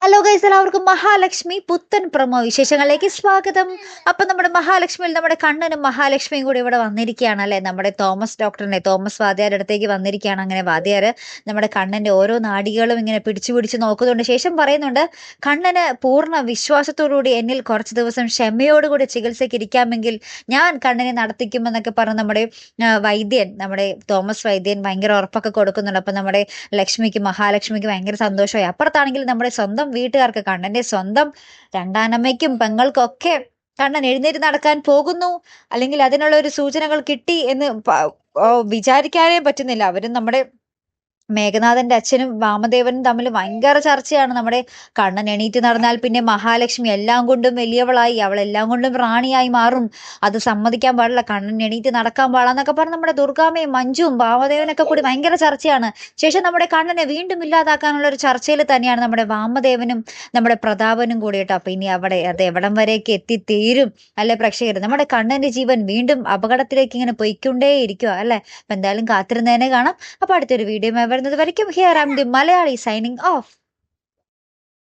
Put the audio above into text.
Hello guys, എല്ലാവർക്കും മഹാലക്ഷ്മി പുത്തൻ promo വിശേഷങ്ങളിലേക്ക് സ്വാഗതം. അപ്പൊ നമ്മുടെ മഹാലക്ഷ്മിയിൽ നമ്മുടെ കണ്ണനും മഹാലക്ഷ്മിയും കൂടി ഇവിടെ വന്നിരിക്കുകയാണ് അല്ലെ. നമ്മുടെ തോമസ് വാദ്യാരുടെ അടുത്തേക്ക് വന്നിരിക്കുകയാണ്. അങ്ങനെ വാദ്യാര് നമ്മുടെ കണ്ണന്റെ ഓരോ നാടികളും ഇങ്ങനെ പിടിച്ചു പിടിച്ച് നോക്കുന്നുണ്ട്. ശേഷം പറയുന്നുണ്ട്, കണ്ണന് പൂർണ്ണ വിശ്വാസത്തോടുകൂടി എന്നിൽ കുറച്ച് ദിവസം ക്ഷമയോടുകൂടി ചികിത്സയ്ക്ക് ഇരിക്കാമെങ്കിൽ ഞാൻ കണ്ണനെ നടത്തിക്കുമെന്നൊക്കെ പറഞ്ഞ് നമ്മുടെ തോമസ് വൈദ്യൻ ഭയങ്കര ഉറപ്പൊക്കെ കൊടുക്കുന്നുണ്ട്. അപ്പൊ നമ്മുടെ മഹാലക്ഷ്മിക്ക് ഭയങ്കര സന്തോഷമായി. അപ്പുറത്താണെങ്കിൽ നമ്മുടെ സ്വന്തം വീട്ടുകാർക്ക്, കണ്ണന്റെ സ്വന്തം രണ്ടാനമ്മയ്ക്കും പെങ്ങൾക്കൊക്കെ കണ്ണൻ എഴുന്നേറ്റ് നടക്കാൻ പോകുന്നു, അല്ലെങ്കിൽ അതിനുള്ള ഒരു സൂചനകൾ കിട്ടി എന്ന് വിചാരിക്കാനേ പറ്റുന്നില്ല. അവരും നമ്മുടെ മേഘനാഥന്റെ അച്ഛനും വാമദേവനും തമ്മിൽ ഭയങ്കര ചർച്ചയാണ്. നമ്മുടെ കണ്ണൻ എണീറ്റ് നടന്നാൽ പിന്നെ മഹാലക്ഷ്മി എല്ലാം കൊണ്ടും വലിയവളായി, അവൾ എല്ലാം കൊണ്ടും റാണിയായി മാറും. അത് സമ്മതിക്കാൻ പാടില്ല, കണ്ണൻ എണീറ്റ് നടക്കാൻ പാടില്ലെന്നൊക്കെ പറഞ്ഞ് നമ്മുടെ ദുർഗാമ്മയും മഞ്ജുവും വാമദേവനൊക്കെ കൂടി ഭയങ്കര ചർച്ചയാണ്. ശേഷം നമ്മുടെ കണ്ണനെ വീണ്ടും ഇല്ലാതാക്കാനുള്ള ഒരു ചർച്ചയിൽ തന്നെയാണ് നമ്മുടെ വാമദേവനും നമ്മുടെ പ്രതാപനും കൂടിയിട്ട്. അപ്പൊ ഇനി അത് എവിടം വരെയൊക്കെ എത്തിത്തീരും അല്ലെ പ്രേക്ഷകർ? നമ്മുടെ കണ്ണന്റെ ജീവൻ വീണ്ടും അപകടത്തിലേക്ക് ഇങ്ങനെ പൊയ്ക്കൊണ്ടേ ഇരിക്കുക അല്ലെ. അപ്പൊ എന്തായാലും കാത്തിരുന്നതിനെ കാണാം. അപ്പൊ അടുത്തൊരു വീഡിയോ വരുന്നത് വരയ്ക്കും. Here am the Malayali signing of.